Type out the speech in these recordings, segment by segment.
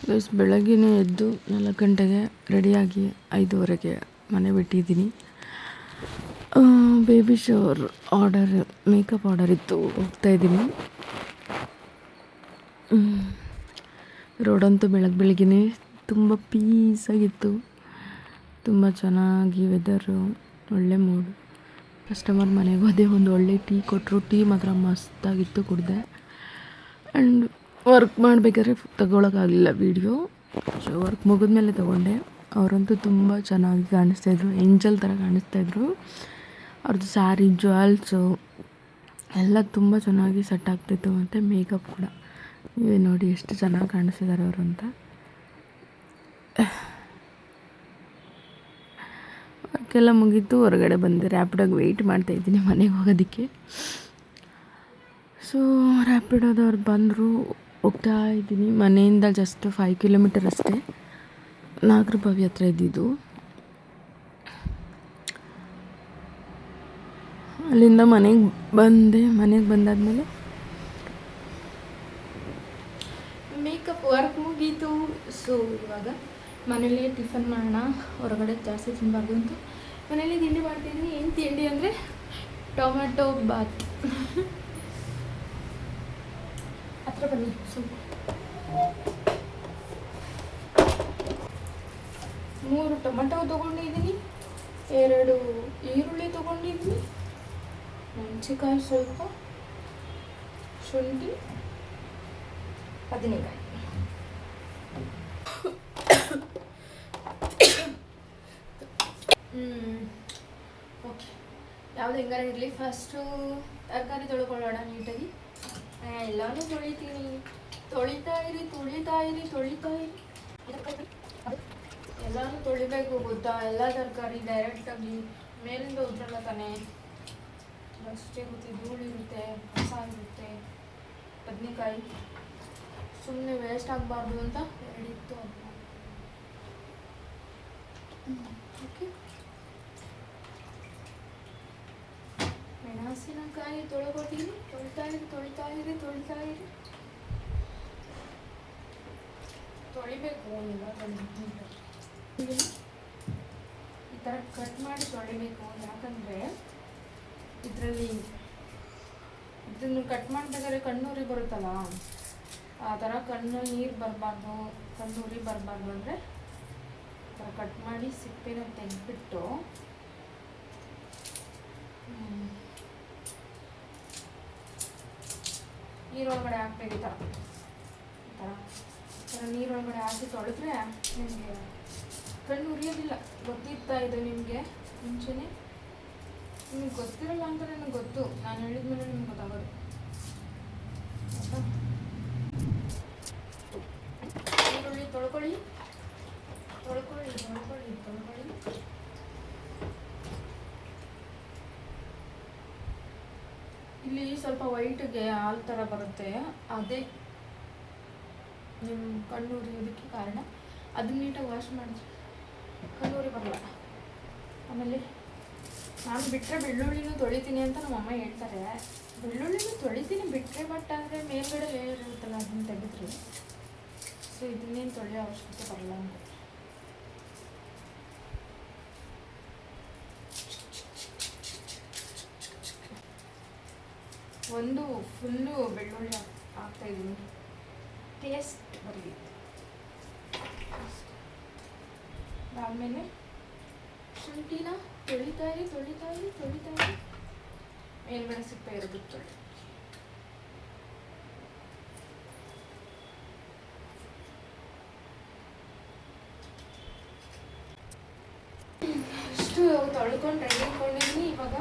Guys ಬೆಳಗ್ಗೆನೇ ಎದ್ದು 4 ಗಂಟೆಗೆ ರೆಡಿಯಾಗಿ 5:15ಗೆ ಮನೆ ಬಿಟ್ಟಿದ್ದೀನಿ. ಬೇಬಿ ಶವರ್ ಮೇಕಪ್ ಆರ್ಡರ್ ಇತ್ತು, ಹೋಗ್ತಾಯಿದ್ದೀನಿ. ರೋಡಂತೂ ಬೆಳಗ್ಗೆನೇ ತುಂಬ ಪೀಸಾಗಿತ್ತು, ತುಂಬ ಚೆನ್ನಾಗಿ ವೆದರು, ಒಳ್ಳೆ ಮೂಡು. ಕಸ್ಟಮರ್ ಮನೆಗೆ ಹೋದೆ, ಒಂದು ಒಳ್ಳೆ ಟೀ ಕೊಟ್ಟರು. ಟೀ ಮಾತ್ರ ಮಸ್ತಾಗಿತ್ತು, ಕುಡಿದೆ. ಆ್ಯಂಡ್ ವರ್ಕ್ ಮಾಡಬೇಕಾದ್ರೆ ತಗೊಳಕ್ಕಾಗಲಿಲ್ಲ ವೀಡಿಯೋ, ಸೊ ವರ್ಕ್ ಮುಗಿದ್ಮೇಲೆ ತೊಗೊಂಡೆ. ಅವರಂತೂ ತುಂಬ ಚೆನ್ನಾಗಿ ಕಾಣಿಸ್ತಾಯಿದ್ರು, ಏಂಜಲ್ ಥರ ಕಾಣಿಸ್ತಾಯಿದ್ರು. ಅವ್ರದ್ದು ಸ್ಯಾರಿ, ಜ್ಯುವೆಲ್ಸು ಎಲ್ಲ ತುಂಬ ಚೆನ್ನಾಗಿ ಸೆಟ್ ಆಗ್ತಿತ್ತು, ಮತ್ತು ಮೇಕಪ್ ಕೂಡ ನೀವೇ ನೋಡಿ ಎಷ್ಟು ಚೆನ್ನಾಗಿ ಕಾಣಿಸ್ತಿದ್ದಾರೆ ಅವರು ಅಂತ. ವರ್ಕೆಲ್ಲ ಮುಗೀತು, ಹೊರಗಡೆ ಬಂದೆ. ರ್ಯಾಪಿಡಾಗಿ ವೆಯ್ಟ್ ಮಾಡ್ತಾಯಿದ್ದೀನಿ ಮನೆಗೆ ಹೋಗೋದಕ್ಕೆ. ಸೊ ರ್ಯಾಪಿಡೋದವ್ರು ಬಂದರು, ಹೋಗ್ತಾ ಇದ್ದೀನಿ. ಮನೆಯಿಂದ ಜಸ್ಟ್ 5 ಕಿಲೋಮೀಟರ್ ಅಷ್ಟೇ, ನಾಗರಬಾವಿ ಹತ್ರ ಇದ್ದಿದ್ದು. ಅಲ್ಲಿಂದ ಮನೆಗೆ ಬಂದೆ. ಮನೆಗೆ ಬಂದಾದಮೇಲೆ ಮೇಕಪ್ ವರ್ಕ್ ಮುಗೀತು. ಸೊ ಇವಾಗ ಮನೇಲಿ ಟಿಫನ್ ಮಾಡೋಣ, ಹೊರಗಡೆ ಜಾಸ್ತಿ ತಿನ್ನಬಾರ್ದು ಅಂತ ಮನೇಲಿ ತಿಂಡಿ ಮಾಡ್ತಿದ್ದೀನಿ. ಏನು ತಿಂಡಿ ಅಂದರೆ ಟೊಮೆಟೊ ಬಾತ್. ಹತ್ರ ಬನ್ನಿ ಸ್ವಲ್ಪ. 3 ಟೊಮೆಟೊ ತೊಗೊಂಡಿದ್ದೀನಿ, 2 ಈರುಳ್ಳಿ ತೊಗೊಂಡಿದ್ದೀನಿ, ಮೆಣಸಿನ್ಕಾಯಿ ಸ್ವಲ್ಪ, ಶುಂಠಿ, ಬದನೆಕಾಯಿ. ಓಕೆ, ಯಾವುದು ಹೆಂಗಾರ ಇರಲಿ. ಫಸ್ಟು ತರಕಾರಿ ತೊಳ್ಕೊಳ್ಳೋಣ ನೀಟಾಗಿ. ಎಲ್ಲನೂ ತೊಳಿತೀನಿ, ತೊಳಿತಾ ಇರಿ. ಎಲ್ಲನೂ ತೊಳಿಬೇಕು ಗೊತ್ತಾ, ಎಲ್ಲ ತರಕಾರಿ ಡೈರೆಕ್ಟಾಗಿ ಮೇಲಿಂದ ಉದ್ರಲ್ಲ ತಾನೆ, ಅಷ್ಟೇ ಗೊತ್ತಿ. ಧೂಳಿರುತ್ತೆ, ಕಸ ಇರುತ್ತೆ. ಬದನೆಕಾಯಿ ಸುಮ್ಮನೆ ವೇಸ್ಟ್ ಆಗಬಾರ್ದು ಅಂತ 2 ಇತ್ತು. ಓಕೆ, ಮೆಣಸಿನಕಾಯಿ ತೊಳ್ಕೊತೀನಿ. ತೊಳಿತಾ ಇರಿ. ತೊಳಿಬೇಕು, ಈ ಥರ ಕಟ್ ಮಾಡಿ ತೊಳಿಬೇಕು. ಯಾಕಂದರೆ ಇದರಲ್ಲಿ ಇದನ್ನು ಕಟ್ ಮಾಡಬೇಕಾದ್ರೆ ಕಣ್ಣೂರಿ ಬರುತ್ತಲ್ಲ, ಆ ಥರ ನೀರು ಬರಬಾರ್ದು, ಕಣ್ಣೂರಿ ಬರಬಾರ್ದು ಅಂದರೆ ಈ ಥರ ಕಟ್ ಮಾಡಿ ಸಿಪ್ಪೆನ ತೆಗೆದ್ಬಿಟ್ಟು ನೀರೊಳಗಡೆ ಹಾಕ್ಬೇಕು. ಈ ಥರ ನೀರೊಳಗಡೆ ಹಾಕಿ ತೊಳೆದ್ರೆ ನಿಮಗೆ ಕಣ್ಣು ಉರಿಯೋದಿಲ್ಲ. ಗೊತ್ತಿರ್ತಾ ಇದೆ ನಿಮಗೆ ಮುಂಚೆನೇ. ನಿಮಗೆ ಗೊತ್ತಿರಲ್ಲ ಅಂತ ನನಗೆ ಗೊತ್ತು, ನಾನು ಹೇಳಿದ್ಮೇಲೆ ನಿಮ್ಗೆ ಗೊತ್ತಾಗೋದು. ಈರುಳ್ಳಿ ತೊಳ್ಕೊಳ್ಳಿ. ಇಲ್ಲಿ ಸ್ವಲ್ಪ ವೈಟ್ಗೆ ಹಾಲು ಥರ ಬರುತ್ತೆ, ಅದೇ ನಿಮ್ಮ ಕಣ್ಣು ಉರಿಯೋದಕ್ಕೆ ಕಾರಣ. ಅದನ್ನ ನೀಟಾಗಿ ವಾಶ್ ಮಾಡಿದ್ರೆ ಕಣ್ಣೂರಿ ಬರಲ್ಲ. ಆಮೇಲೆ ನಾನು ಬಿಟ್ಟರೆ ಬೆಳ್ಳುಳ್ಳಿನೂ ತೊಳಿತೀನಿ ಅಂತ ನಮ್ಮಮ್ಮ ಹೇಳ್ತಾರೆ. ಬೆಳ್ಳುಳ್ಳಿನೂ ತೊಳಿತೀನಿ ಬಿಟ್ಟರೆ, ಬಟ್ ಅಂದರೆ ಮೇಲ್ಗಡೆ ಲೇಯರ್ ಇರುತ್ತಲ್ಲ, ಅದನ್ನ ತೆಗೆದ್ರೆ. ಸೊ ಇದನ್ನೇನು ತೊಳೆಯೋ ಅವಶ್ಯಕತೆ ಬರಲ್ಲ ಅಂತ. ಒಂದು ಫುಲ್ಲು ಬೆಳ್ಳುಳ್ಳಿ ಹಾಕ್ತಾಯಿದ್ದೀನಿ, ಟೇಸ್ಟ್ ಬರಲಿ. ಆಮೇಲೆ ಶುಂಠಿನ ತೊಳಿತಾ ಇರಿ. ಮೇಲ್ಗಡೆ ಸಿಪ್ಪೆ ಇರೋದು ತೊಳಿ. ಅಷ್ಟು ತೊಳ್ಕೊಂಡು ರೆಡಿ ಇಟ್ಕೊಂಡಿದ್ದೀನಿ. ಇವಾಗ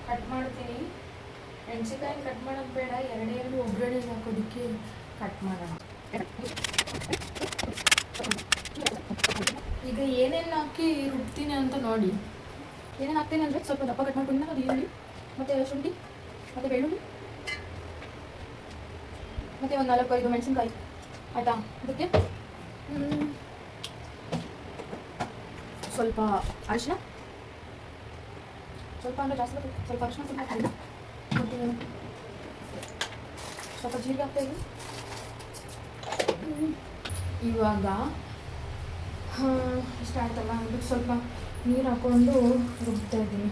ಕಟ್ ಮಾಡ್ತೀನಿ. ಮೆಣಸಿನ್ಕಾಯಿ ಕಟ್ ಮಾಡೋದು ಬೇಡ, 2 ಒಗ್ಗರಣೆಗೆ ಹಾಕೋದಕ್ಕೆ ಕಟ್ ಮಾಡೋಣ. ಈಗ ಏನೇನು ಹಾಕಿ ರುಬ್ತೀನಿ ಅಂತ ನೋಡಿ. ಏನೇನು ಹಾಕ್ತೀನಿ ಅಂದರೆ ಸ್ವಲ್ಪ ದಪ್ಪ ಕಟ್ ಮಾಡ್ಕೊಂಡು ಅದು ಈರುಳ್ಳಿ, ಮತ್ತು ಶುಂಠಿ, ಮತ್ತು ಬೆಳ್ಳುಳ್ಳಿ, ಮತ್ತು ಒಂದು 4-5 ಮೆಣಸಿನ್ಕಾಯಿ. ಆಯಿತಾ? ಅದಕ್ಕೆ ಸ್ವಲ್ಪ ಅರಿಶಿನ, ಸ್ವಲ್ಪ ಅಂದರೆ ಜಾಸ್ತಿ ಬರ್ತದೆ, ಸ್ವಲ್ಪ ಅರಿಶಿನ ಕೂಡ ಹಾಕ್ತೀನಿ. ಮತ್ತು ಸ್ವಲ್ಪ ಜೀರಿಗೆ ಹಾಕ್ತಾಯಿದ್ದೀನಿ. ಇವಾಗ ಇಷ್ಟ ಆಯ್ತಲ್ಲ, ಅದಕ್ಕೆ ಸ್ವಲ್ಪ ನೀರು ಹಾಕ್ಕೊಂಡು ರುಬ್ತಾ ಇದ್ದೀನಿ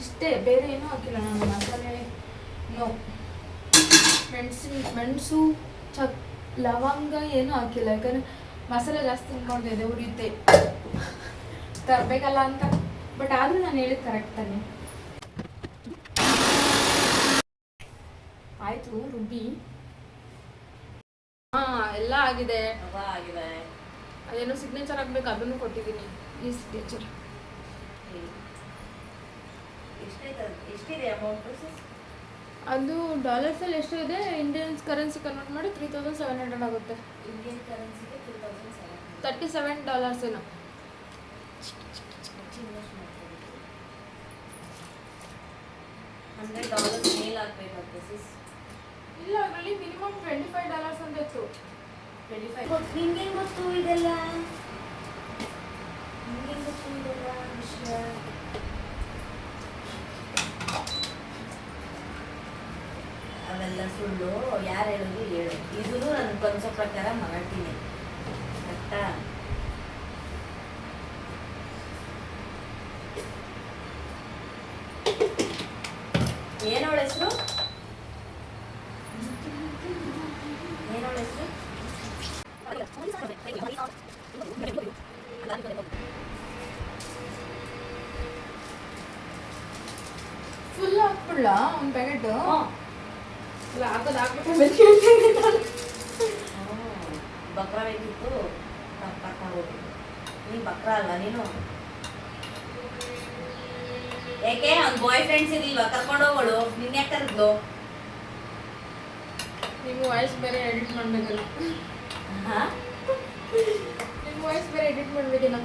ಇಷ್ಟೇ, ಬೇರೆ ಏನೂ ಹಾಕಿಲ್ಲ ನಾನು. ಮಸಾಲೆ ನೋ, ಮೆಣಸು ಲವಂಗ ಏನೂ ಹಾಕಿಲ್ಲ, ಯಾಕಂದರೆ ಮಸಾಲೆ ಜಾಸ್ತಿ ತಿನ್ಕೊಳ್ತಾ ಇದೆ, ಉರಿಯುತ್ತೆ ತರಬೇಕಲ್ಲ ಅಂತ. ಬಟ್ ಆದರೂ ನಾನು ಹೇಳಿದ್ದು ಕರೆಕ್ಟ್ ತಾನೆ. ಆಯಿತು ರುಬ್ಬಿ, ಎಲ್ಲ ಆಗಿದೆ. ಅದೇನೋ ಸಿಗ್ನೇಚರ್ ಆಗಬೇಕು, ಅದನ್ನು ಕೊಟ್ಟಿದ್ದೀನಿ. ಈ ಸಿಗ್ನೇಚರ್ ಎಷ್ಟಿದೆ ಅಮೌಂಟ್? ಅದು ಡಾಲರ್ಸಲ್ಲಿ ಎಷ್ಟು ಇದೆ, ಇಂಡಿಯನ್ ಕರೆನ್ಸಿ ಕನ್ವರ್ಟ್ ಮಾಡಿ 3700 ಆಗುತ್ತೆ. ಇಂಡಿಯನ್ ಕರೆನ್ಸಿಗೆ $37 ಏನೋ. $100 ಮೇಲ್ ಆಗಬೇಕಂತೆ ಸಿಸ್. ಇಲ್ಲ, ಅದರಲ್ಲಿ ಮಿನಿಮಮ್ $25 ಅಂತ ಇತ್ತು. 25. ನಿಂಗೆ ಗೊತ್ತು ಇದೆಲ್ಲ, ವಿಷಯ. ಅವೆಲ್ಲ ಸುಳ್ಳು, ಯಾರು ಹೇಳೋದು ಹೇಳು. ಇದನ್ನು ನನ್ನ ಕನಸೋ ಪ್ರಕಾರ ಮಾಡ್ತೀನಿ ಕರೆಕ್ಟಾ? ಏನವಳ ಹೆಸರು? ಏನವಳ ಹೆಸರು? ಫುಲ್ ಹಾಕ್ಬಿಡ್ಲಾ ಒಂದು ಪ್ಯಾಕೆಟ್? ಅಲ್ಲ, ಹಾಕ್ಬಿಟ್ಟು ಬಕ್ರ ಬೇಕಿತ್ತು, ಕರ್ಕೊಂಡು ಹೋಗಿ. ನೀನು ಬಕ್ರ ಅಲ್ವಾ ನೀನು? ಯಾಕೆ ಅವ್ನ ಬಾಯ್ ಫ್ರೆಂಡ್ಸ್ ಇರ್ಲಿಲ್ವಾ ಕರ್ಕೊಂಡು ಹೋಗೋಳು? ನಿನ್ನ ಯಾಕೆ ಕರೆದ್ಲು? ನಿಮ್ಮ ವಾಯ್ಸ್ ಬೇರೆ ಎಡಿಟ್ ಮಾಡ್ಬೇಕಲ್ಲ. ನಿಮ್ಮ ವಾಯ್ಸ್ ಬೇರೆ ಎಡಿಟ್ ಮಾಡ್ಬೇಕೇನೋ.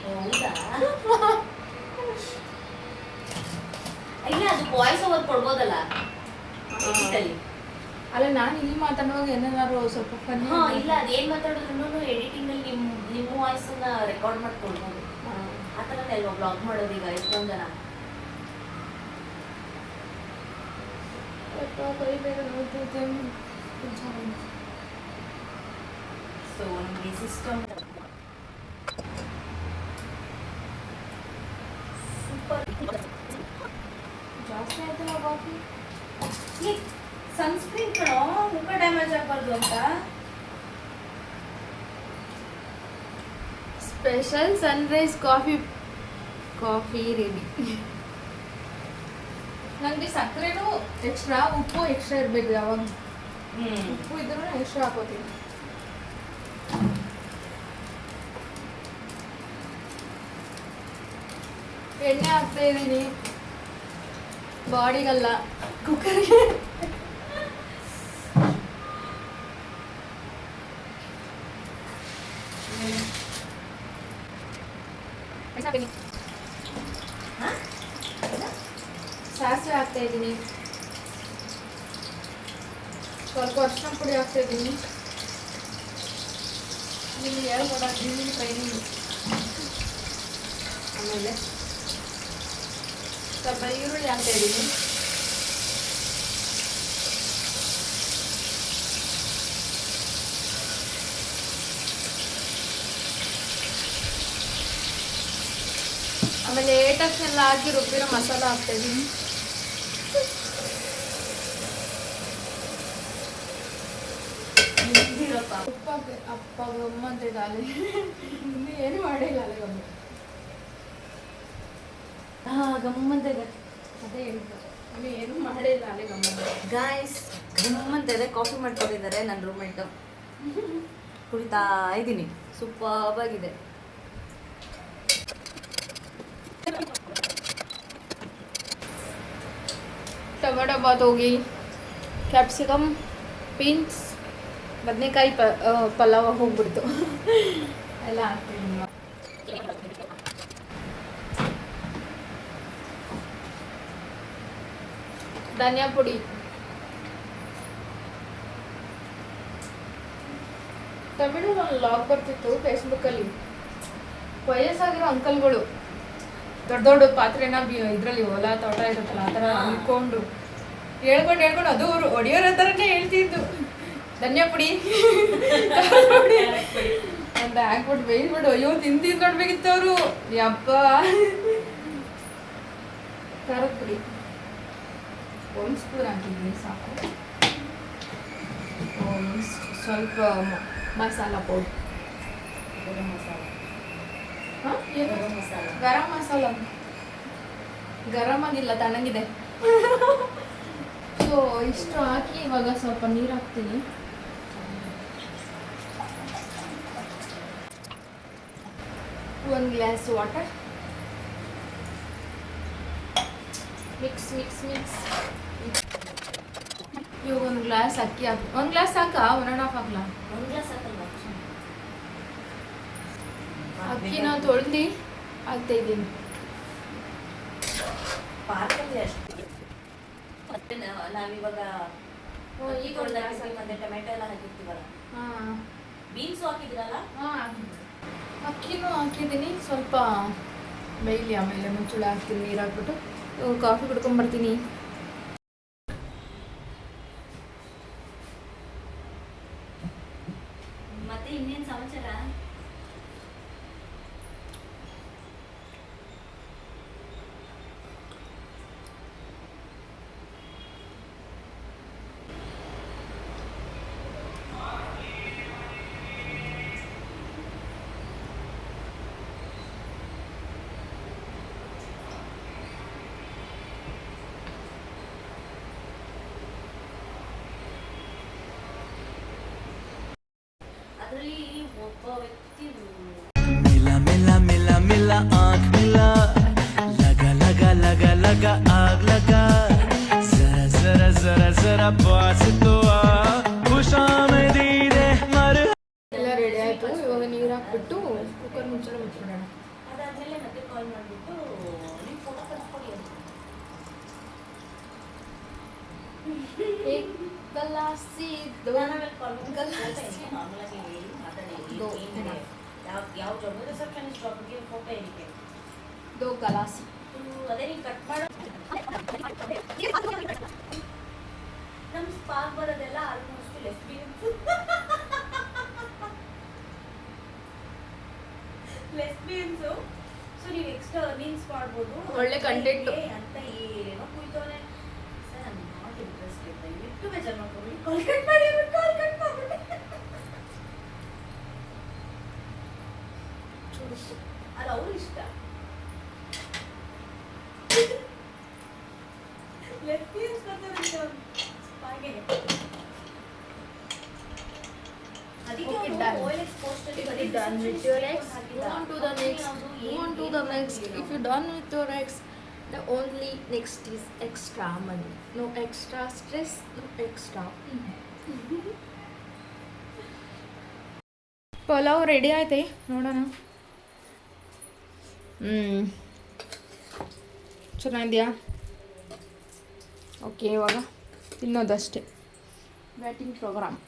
ಹೌದಾ? ಇಲ್ಲ, ಅದು ವಾಯ್ಸ್ ಓವರ್ ಕೊಡ್ಬೋದಲ್ಲ ಎಡಿಟಲ್ಲಿ. ಅಲ್ಲ, ನಾನು ಇಲ್ಲಿ ಮಾತಾಡುವಾಗ ಏನಾದ್ರು ಸ್ವಲ್ಪ ಫನ್ನಿ. ಇಲ್ಲ, ಅದೇನು ಮಾತಾಡಿದ್ರು ಎಡಿಟಿಂಗಲ್ಲಿ ನಿಮ್ಮ ವಾಯ್ಸನ್ನ ರೆಕಾರ್ಡ್ ಮಾಡ್ಕೊಳ್ಬೋದು. ಆ ಥರನೇ ಅಲ್ವಾ ಬ್ಲಾಗ್ ಮಾಡೋದು ಈಗ ಎಷ್ಟೊಂದು ಜನ. ಕೈ ಬೇರೆ ನೋಡ್ತೈತೆ. ಸೊ ನಮಗೆ ಸಿಸ್ಟಮ್ ಸೂಪರ್ ಜಾಸ್ತಿ ಆಯ್ತಲ್ಲ ಕಾಫಿ. ಸನ್ಸ್ಕ್ರೀನ್ ಕಣೋ, ಮುಖ ಡ್ಯಾಮೇಜ್ ಆಗಬಾರ್ದು ಅಂತ. Special Sunrise coffee ready. ನನಗೆ ಸಕ್ಕರೆನೂ ಎಕ್ಸ್ಟ್ರಾ, ಉಪ್ಪು ಎಕ್ಸ್ಟ್ರಾ ಇರಬೇಕು. ಯಾವಾಗ ಉಪ್ಪು ಇದ್ರೂ ಎಕ್ಸ್ಟ್ರಾ ಹಾಕೋತೀನಿ. ಎಣ್ಣೆ ಹಾಕ್ತಾ ಇದ್ದೀನಿ, ಬಾಡಿಗಲ್ಲ ಕುಕ್ಕರ್ಗೆ. ಸಾಸಿವೆ ಹಾಕ್ತಾ ಇದ್ದೀನಿ, ಸ್ವಲ್ಪ ಅರಿಶಿನ ಪುಡಿ ಹಾಕ್ತಾ ಇದ್ದೀನಿ. ನಿಮಗೆ ಹೇಳ್ಕೊಡ ಟ್ರೈನಿಂಗ್. ಆಮೇಲೆ ಸ್ವಲ್ಪ ಈರುಳ್ಳಿ ಹಾಕ್ತಾ ಇದ್ದೀನಿ. ಆಮೇಲೆ ಏಟಕ್ನೆಲ್ಲ ಹಾಕಿ ರುಬ್ಬಿರೋ ಮಸಾಲ ಹಾಕ್ತಾ ಇದ್ದೀನಿ. ಅಪ್ಪ ಗಮ್ಮಂತ ಇದ್ದಾಳೆ, ಇನ್ನೂ ಏನು ಮಾಡಿಲ್ಲ ಅಲ್ಲ ಗಮ್ಮಂತ ಇದೆ. ಅದೇ ಹೇಳ್ತಾರೆ, ಇನ್ನೂ ಏನು ಮಾಡಿಲ್ಲ ಅಲ್ಲೇ ಗಮ್ಮಂತ. ಗಾಯ್ಸ್, ಗಮ್ಮಂತ ಇದೆ. ಕಾಫಿ ಮಾಡ್ಕೊಂಡಿದ್ದಾರೆ ನನ್ನ ರೂಮ್ಮೇಟ್, ಕುಡಿತಾ ಇದ್ದೀನಿ. ಸೂಪರ್ ಆಗಿದೆ. ಟೊಮೆಟೊ ಬಾತ್ ಹೋಗಿ, ಕ್ಯಾಪ್ಸಿಕಮ್, ಬೀನ್ಸ್, ಬದನೆಕಾಯಿ ಪಲಾವ್ ಹೋಗ್ಬಿಡ್ತು. ಎಲ್ಲ ಹಾಕ್ತೀನಿ. ಧನಿಯಾ ಪುಡಿ, ತಮಿಳು ಒಂದು ಲಾಗ್ ಬರ್ತಿತ್ತು ಫೇಸ್ಬುಕ್ಕಲ್ಲಿ. ವಯಸ್ಸಾಗಿರೋ ಅಂಕಲ್ಗಳು ದೊಡ್ಡ ದೊಡ್ಡ ಪಾತ್ರೆನ ಇದರಲ್ಲಿ ಹೊಲ ತೋಟ ಇರುತ್ತಲ್ಲ ಆ ಥರ ಇಟ್ಕೊಂಡು ಹೇಳ್ಕೊಂಡು ಅದು ಅವರು ಹೊಡಿಯೋರ ಥರನೇ ಹೇಳ್ತಿದ್ದು. ಧನಿಯಾ ಪುಡಿ, ಹಾಕ್ಬಿಟ್ಟು ಬೇಯ್ಬಿಡು. ಅಯ್ಯೋ ತಿಂದು ನೋಡ್ಬೇಕಿತ್ತು ಅವರು. ಯಪ್ಪ ಖಾರದ ಪುಡಿ 1 ಸ್ಪೂನ್ ಹಾಕಿದ್ದೀನಿ ಸಾಕು. ಸ್ವಲ್ಪ ಮಸಾಲ ಪೌಡರ್, ಗರಂ ಮಸಾಲ. ಹಾಂ ಗರಂ ಮಸಾಲ. ಗರಂ ಮಸಾಲ ಗರಂ ಆಗಿಲ್ಲ, ತಣ್ಣಗಿದೆ. ಸೊ ಇಷ್ಟು ಹಾಕಿ ಇವಾಗ ಸ್ವಲ್ಪ ನೀರು ಹಾಕ್ತೀನಿ. ಒಂದು glass water, mix mix mix. ಇವಾಗ ಒಂದು ಗ್ಲಾಸ್ ಅಕ್ಕಿ ಹಾಕಿ. 1 ಗ್ಲಾಸ್ ಹಾಕಾ 1.5 ಹಾಕ್ಲಾ? 1 ಗ್ಲಾಸ್ ಹಾಕಲ್ವಾ? ಅಕ್ಕಿನ ತೊಳ್ದು ಹಾಕ್ತಾ ಇದ್ದೀನಿ. ಪಾರ್ಕಲ್ಲಿ ಅಷ್ಟೇ. ಮತ್ತೆ ನಾವಿವಾಗ ಈಗ ಮತ್ತೆ ಟೊಮೆಟೊ ಎಲ್ಲ ಹಾಕಿರ್ತೀವಲ್ಲ, ಹಾಂ ಬೀನ್ಸು ಹಾಕಿದ್ರಲ್ಲ, ಹಾಂ ಅಕ್ಕಿನೂ ಹಾಕಿದ್ದೀನಿ. ಸ್ವಲ್ಪ ಬೇಯಲಿ, ಆಮೇಲೆ ಮುಚ್ಚಳ ಹಾಕ್ತೀನಿ, ನೀರು ಹಾಕ್ಬಿಟ್ಟು ಕಾಫಿ ಕುಡ್ಕೊಂಬರ್ತೀನಿ. ಮತ್ತೆ ಇನ್ನೇನು ಸಮಾಚಾರ? ಅದರಲ್ಲಿ ಒಬ್ಬ ವ್ಯಕ್ತಿ मिला मिला मिला मिला आँख मिला लगा लगा लगा लगा आग लगा जरा जरा जरा जरा पास तो आ खुश आमदीद है मर ಎಲ್ಲ ರೆಡಿ ಆಯಿತು. ಇವಾಗ ನೀರು ಹಾಕ್ಬಿಟ್ಟು ಕುಕ್ಕರ್ ಮುಚ್ಚಳ ಮುಚ್ಚಿಬಿಡೋಣ. ಅದಾದ್ಮೇಲೆ ಮತ್ತೆ ಕಾಲ್ ಮಾಡಿಬಿಟ್ಟು ನೀವು ಫೋಟೋ ಕಳಿಸ್ಕೊಡಿ ಅಂತ. ಗಲಾಸಿ ಆಮೇಲೆ ಕಾಲ್ ಗಲಾಸಿ ನಾರ್ಮಲಾಗಿ ಹೇಳಿ ಮಾತಾಡಿ. ದೋ. ಯಾವ ಜಾಬ್ ರಿಸೆಪ್ಷನಿಸ್ಟ್ ಜಾಬ್ಗೆ ಫೋಟೋ ಏನಕ್ಕೆ? ದೋ ಗಲಾಸಿ. ಅದೇ ನೀವು ಕಟ್ ಮಾಡೋ ನಮ್ಮ ಸ್ಪಾರ್ಕ್ ಬರೋದೆಲ್ಲ ಆಲ್ಮೋಸ್ಟ್ ಲೆಸ್ಬಿಯನ್ಸ್. ಲೆಸ್ಬಿಯನ್ಸು. ಸೊ ನೀವು ಎಕ್ಸ್ಟ್ರಾ ಅರ್ನಿಂಗ್ಸ್ ಮಾಡ್ಬೋದು. ಒಳ್ಳೆ content. ಅಂತ ಏನೋ ಕುಯ್ತವನೆ. Sir I am not interested. ದಯವಿಟ್ಟು ಬೇಜಾರು ಮಾಡ್ಕೊಬೇಡಿ. ಕಾಲ್ ಕಟ್ ಮಾಡಿ, ಕಾಲ್ ಕಟ್ ಮಾಡ್ಬಿಡಿ. ಅದು ಅವ್ರ ಇಷ್ಟ. ಲೆಸ್ಬಿಯನ್ಸ್ ಬರ್ತಾರೆ ಹಾಗೆ. ಅದಕ್ಕೆ Okay, ಅವರು done. OLX post ಅಲ್ಲಿ ಬರೀ Done with your ex. Go on to the next. Go on to the next. If you're done with your ex, the only next is extra money. No extra stress, no extra. Pulao ready ಆಯ್ತೆ, ನೋಡೋಣ. ಚೆನ್ನಾಗಿದೆಯಾ? Okay, ಇವಾಗ ತಿನ್ನೋದಷ್ಟೇ. Batting program.